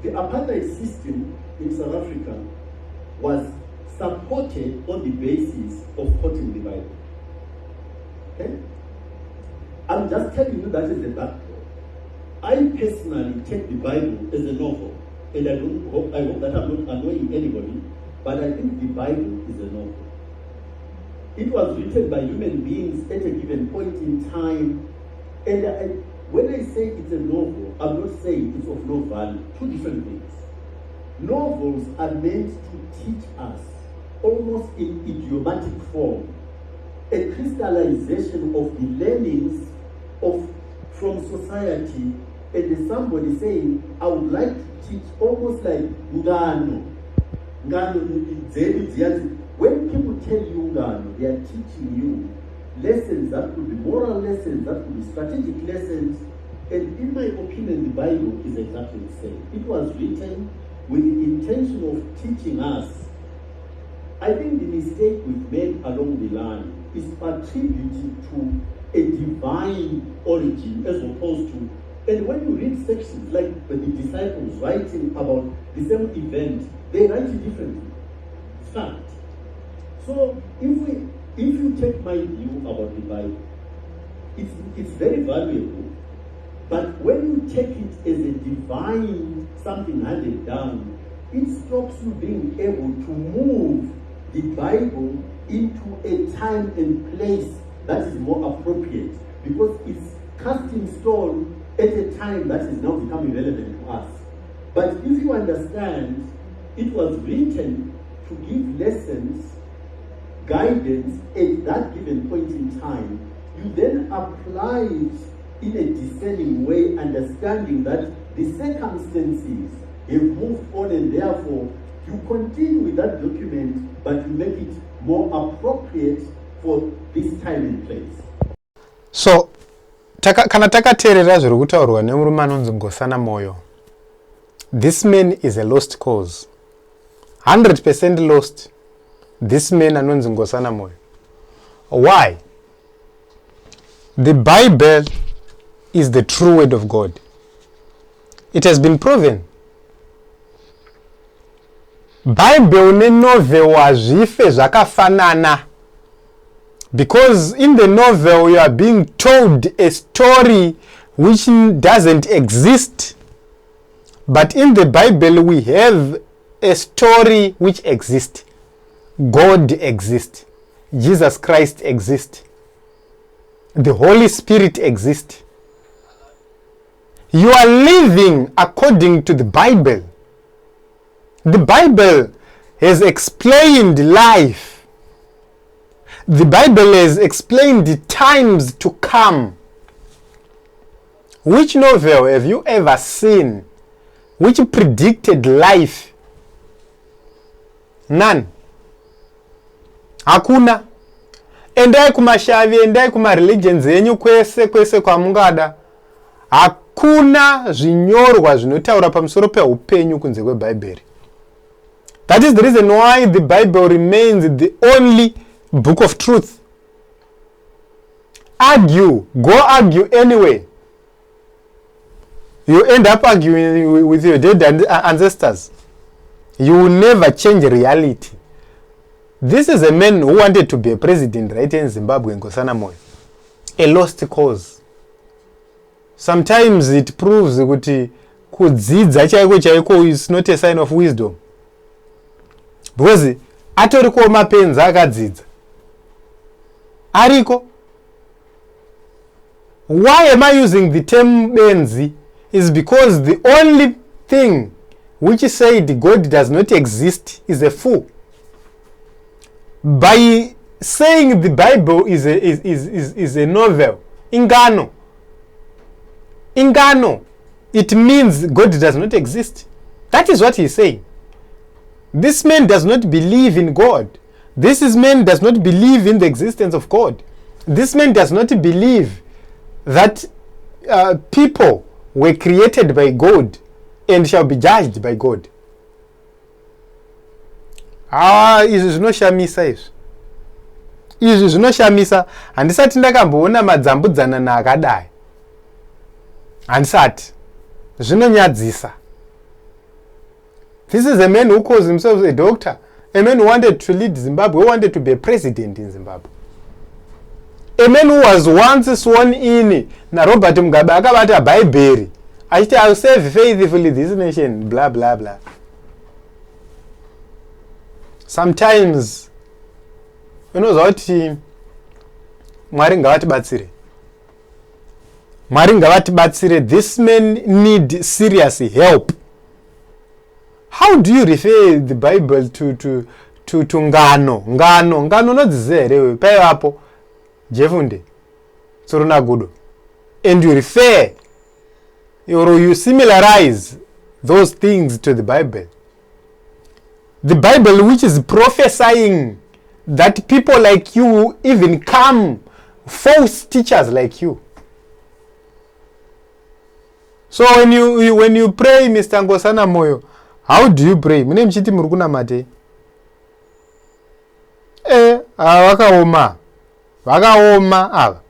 the apartheid system in South Africa was supported on the basis of quoting the Bible. Okay? I'm just telling you that is the backdrop. I personally take the Bible as a novel, and I hope that I'm not annoying anybody, but I think the Bible is a novel. It was written by human beings at a given point in time, and when I say it's a novel, I'm not saying it's of no value. Two different things. Novels are meant to teach us, almost in idiomatic form, a crystallization of the learnings from society, and there's somebody saying, I would like to teach almost like Ngano. When people tell you Ngano, they are teaching you lessons that could be moral lessons, that could be strategic lessons, and in my opinion, the Bible is exactly the same. It was written with the intention of teaching us. I think the mistake we've made along the line is attributed to a divine origin as opposed to, and when you read sections like the disciples writing about the same event, they write it differently. Fact. So if you take my view about the Bible, it's very valuable, but when you take it as a divine something handed down, it stops you being able to move the Bible into a time and place that is more appropriate, because it's cast in stone at a time that is now becoming relevant to us. But if you understand, it was written to give lessons, guidance at that given point in time, you then apply it in a discerning way, understanding that the circumstances have moved on, and therefore you continue with that document, but you make it more appropriate for this time and place. So, kana takateerera zviri kutaurwa nemurume anonzi Nkosana Moyo, this man is a lost cause, 100% lost. This man anonzi Nkosana Moyo. Why? The Bible is the true word of God. It has been proven. Bible nenovel wazvife zvakafanana. Because in the novel you are being told a story which doesn't exist. But in the Bible we have a story which exists. God exists. Jesus Christ exists. The Holy Spirit exists. You are living according to the Bible. The Bible has explained life. The Bible has explained the times to come. Which novel have you ever seen which predicted life? None. Hakuna. Endai kumashavi, endai kuma religions yenyu kwese kwamungada. Hakuna zvinyorwa zvinotaura pamusoro peupenyu kunze kweBhaibheri. That is the reason why the Bible remains the only book of truth. Argue. Go argue anyway. You end up arguing with your dead ancestors. You will never change reality. This is a man who wanted to be a president right in Zimbabwe, Nkosana Moyo. A lost cause. Sometimes it proves that kudzidza chaiko is not a sign of wisdom. Because atoriko mapenzi akadzidza. Ariko. Why am I using the term benzi? Is because the only thing which said God does not exist is a fool. By saying the Bible is a novel, INGANO, it means God does not exist. That is what he's saying. This man does not believe in God. This man does not believe in the existence of God. This man does not believe that people were created by God and shall be judged by God. Izvi zvinoshamisa izvi. Izvi zvinoshamisa. Handisati ndakamboona madzambudzana naakadai. Handisati. Zvinonyadzisa. This is a man who calls himself a doctor. A man who wanted to lead Zimbabwe, who wanted to be a president in Zimbabwe. A man who was once sworn in na Robert Mugabe akabata Bhaibheri. Achiti I'll serve faithfully this nation, blah blah blah. Sometimes unozwa kuti Mwari ngavatibatsire. Mwari ngavatibatsire. This man need serious help. How do you refer the Bible to ngano? Ngano nodzizere pay apo jefunde tsorona gudo, and you refer or you similarize those things to the Bible. The Bible which is prophesying that people like you even come, false teachers like you. So when you pray, Mr. Nkosana Moyo, how do you pray? Mune mchiti murukuna mate. Vakaoma ava.